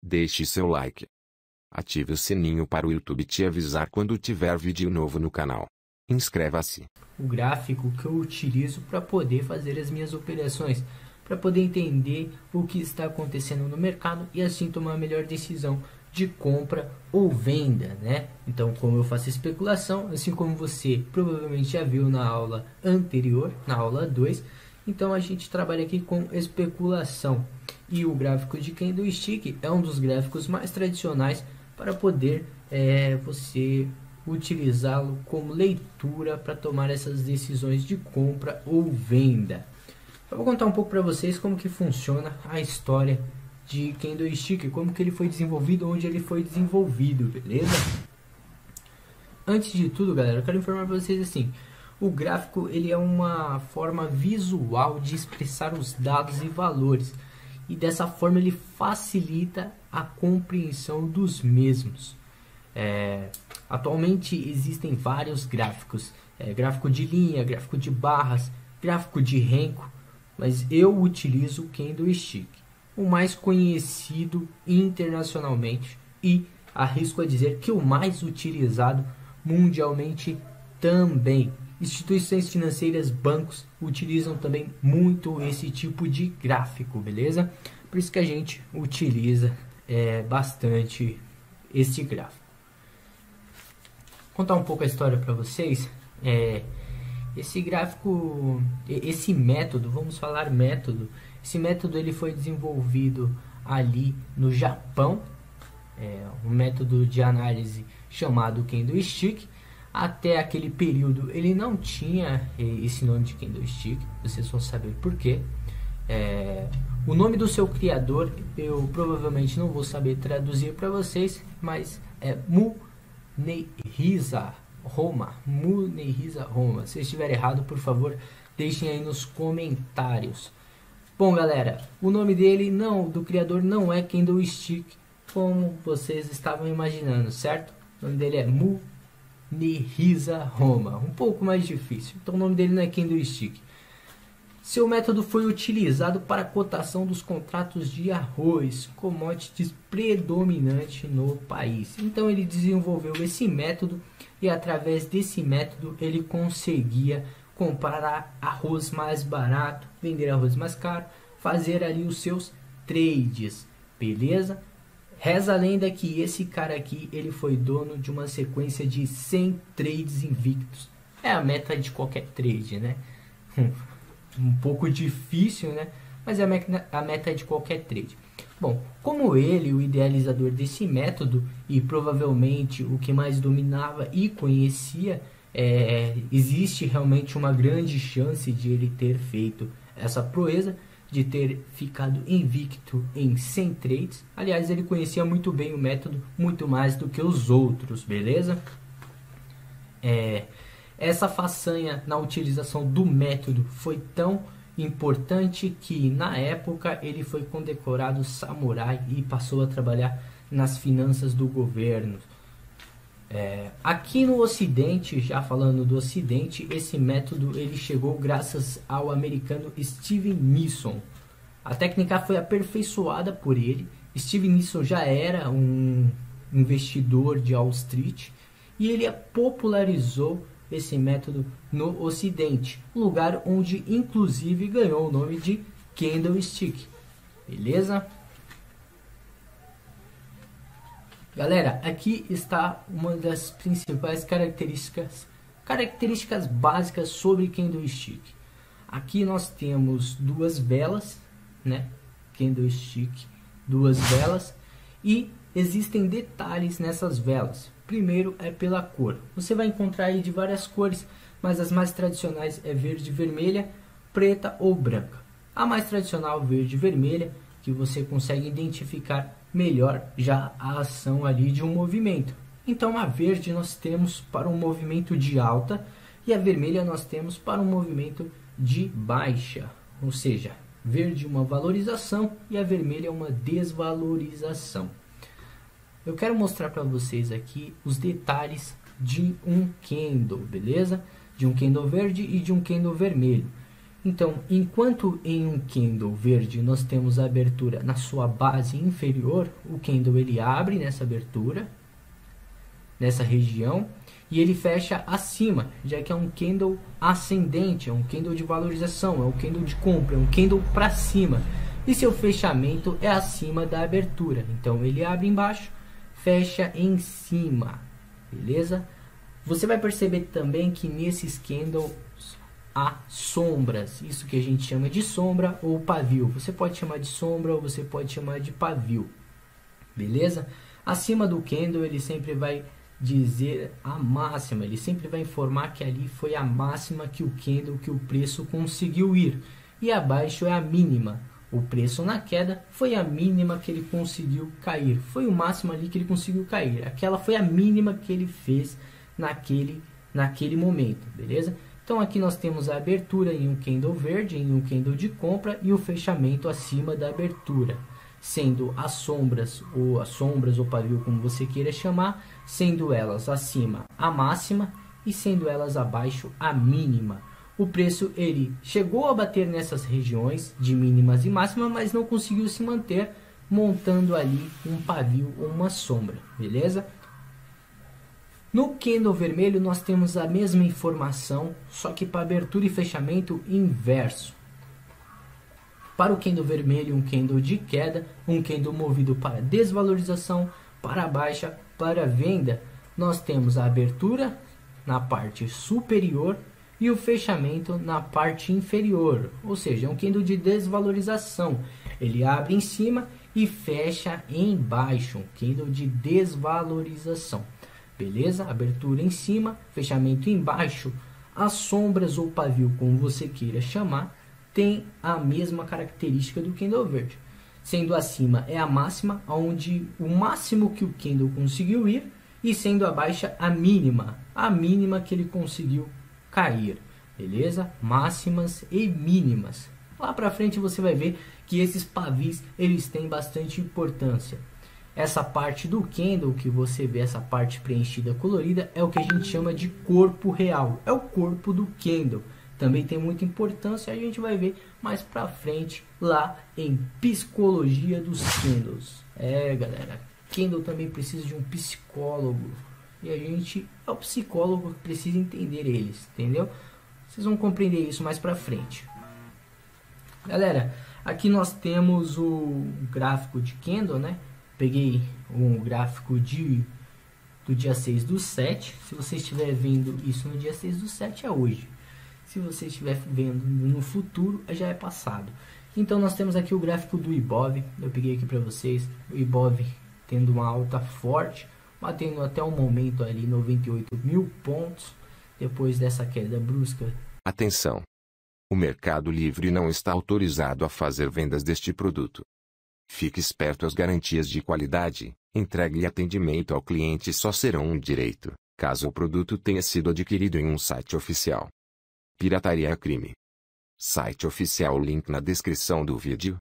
Deixe seu like. Ative o sininho para o YouTube te avisar quando tiver vídeo novo no canal. Inscreva-se. O gráfico que eu utilizo para poder fazer as minhas operações, para poder entender o que está acontecendo no mercado e assim tomar a melhor decisão de compra ou venda, né? Então, como eu faço especulação, assim como você provavelmente já viu na aula anterior, na aula 2, então a gente trabalha aqui com especulação. E o gráfico de candlestick é um dos gráficos mais tradicionais para poder você utilizá-lo como leitura para tomar essas decisões de compra ou venda. Eu vou contar um pouco para vocês como que funciona a história de candlestick, como que ele foi desenvolvido, onde ele foi desenvolvido, beleza? Antes de tudo, galera, eu quero informar para vocês assim, o gráfico ele é uma forma visual de expressar os dados e valores, e dessa forma ele facilita a compreensão dos mesmos. Atualmente existem vários gráficos, gráfico de linha, gráfico de barras, gráfico de renko, mas eu utilizo o candlestick, o mais conhecido internacionalmente e arrisco a dizer que o mais utilizado mundialmente também. Instituições financeiras, bancos utilizam também muito esse tipo de gráfico, beleza? Por isso que a gente utiliza bastante este gráfico. Vou contar um pouco a história para vocês. Esse gráfico, esse método, vamos falar método. Esse método ele foi desenvolvido ali no Japão, um método de análise chamado candlestick. Até aquele período ele não tinha esse nome de candlestick, vocês vão saber por quê. O nome do seu criador eu provavelmente não vou saber traduzir para vocês, mas é Munehisa Roma. Munehisa Roma. Se estiver errado, por favor, deixem aí nos comentários. Bom, galera, o nome dele do criador não é candlestick, como vocês estavam imaginando, certo? O nome dele é Munehisa Roma, um pouco mais difícil. Então o nome dele não é candlestick. Seu método foi utilizado para a cotação dos contratos de arroz, commodities predominante no país. Então ele desenvolveu esse método e através desse método ele conseguia comprar arroz mais barato, vender arroz mais caro, fazer ali os seus trades, beleza? Reza a lenda que esse cara aqui ele foi dono de uma sequência de 100 trades invictos. É a meta de qualquer trade, né? Um pouco difícil, né? Mas é a meta de qualquer trade. Bom, como ele, o idealizador desse método e provavelmente o que mais dominava e conhecia, existe realmente uma grande chance de ele ter feito essa proeza, de ter ficado invicto em 100 trades. Aliás, ele conhecia muito bem o método, muito mais do que os outros, beleza? Essa façanha na utilização do método foi tão importante que na época ele foi condecorado samurai e passou a trabalhar nas finanças do governo. Aqui no Ocidente, já falando do Ocidente, esse método ele chegou graças ao americano Steven Nielsen. A técnica foi aperfeiçoada por ele. Steven Nielsen já era um investidor de Wall Street e ele popularizou esse método no Ocidente, lugar onde inclusive ganhou o nome de candlestick, beleza? Galera, aqui está uma das principais características básicas sobre candlestick. Aqui nós temos duas velas, né? Candlestick, duas velas, e existem detalhes nessas velas. Primeiro é pela cor. Você vai encontrar aí de várias cores, mas as mais tradicionais é verde, vermelha, preta ou branca. A mais tradicional verde e vermelha, que você consegue identificar melhor já a ação ali de um movimento. Então a verde nós temos para um movimento de alta e a vermelha nós temos para um movimento de baixa. Ou seja, verde uma valorização e a vermelha uma desvalorização. Eu quero mostrar para vocês aqui os detalhes de um candle, beleza? De um candle verde e de um candle vermelho. Então, enquanto em um candle verde nós temos a abertura na sua base inferior, o candle ele abre nessa abertura, nessa região, e ele fecha acima, já que é um candle ascendente, é um candle de valorização, é um candle de compra, é um candle para cima. E seu fechamento é acima da abertura. Então ele abre embaixo, fecha em cima, beleza? Você vai perceber também que nesses candles há sombras, isso que a gente chama de sombra ou pavio. Você pode chamar de sombra ou você pode chamar de pavio, beleza? Acima do candle ele sempre vai dizer a máxima, ele sempre vai informar que ali foi a máxima que o candle, que o preço conseguiu ir, e abaixo é a mínima. O preço na queda foi a mínima que ele conseguiu cair, foi o máximo ali que ele conseguiu cair, aquela foi a mínima que ele fez naquele momento, beleza? Então aqui nós temos a abertura em um candle verde, em um candle de compra, e o fechamento acima da abertura, sendo as sombras ou pavio, como você queira chamar, sendo elas acima a máxima e sendo elas abaixo a mínima. O preço ele chegou a bater nessas regiões de mínimas e máximas, mas não conseguiu se manter, montando ali um pavio ou uma sombra, beleza? No candle vermelho nós temos a mesma informação, só que para abertura e fechamento inverso. Para o candle vermelho, um candle de queda, um candle movido para desvalorização, para baixa, para venda, nós temos a abertura na parte superior e o fechamento na parte inferior, ou seja, é um candle de desvalorização. Ele abre em cima e fecha embaixo, um candle de desvalorização. Beleza? Abertura em cima, fechamento embaixo. As sombras ou pavio, como você queira chamar, tem a mesma característica do candle verde. Sendo acima é a máxima, onde o máximo que o candle conseguiu ir, e sendo a baixa a mínima que ele conseguiu cair. Beleza? Máximas e mínimas. Lá para frente você vai ver que esses pavis eles têm bastante importância. Essa parte do candle que você vê, essa parte preenchida colorida, é o que a gente chama de corpo real. É o corpo do candle. Também tem muita importância, a gente vai ver mais pra frente lá em psicologia dos candles. Galera, candle também precisa de um psicólogo. E a gente é o psicólogo que precisa entender eles, entendeu? Vocês vão compreender isso mais pra frente. Galera, aqui nós temos o gráfico de candle, né? Peguei um gráfico do dia 6/7. Se você estiver vendo isso no dia 6/7, é hoje. Se você estiver vendo no futuro, já é passado. Então nós temos aqui o gráfico do Ibov. Eu peguei aqui para vocês. O Ibov tendo uma alta forte, batendo até o momento ali 98.000 pontos. Depois dessa queda brusca. Atenção! O Mercado Livre não está autorizado a fazer vendas deste produto. Fique esperto, as garantias de qualidade, entrega e atendimento ao cliente só serão um direito, caso o produto tenha sido adquirido em um site oficial. Pirataria é crime. Site oficial, link na descrição do vídeo.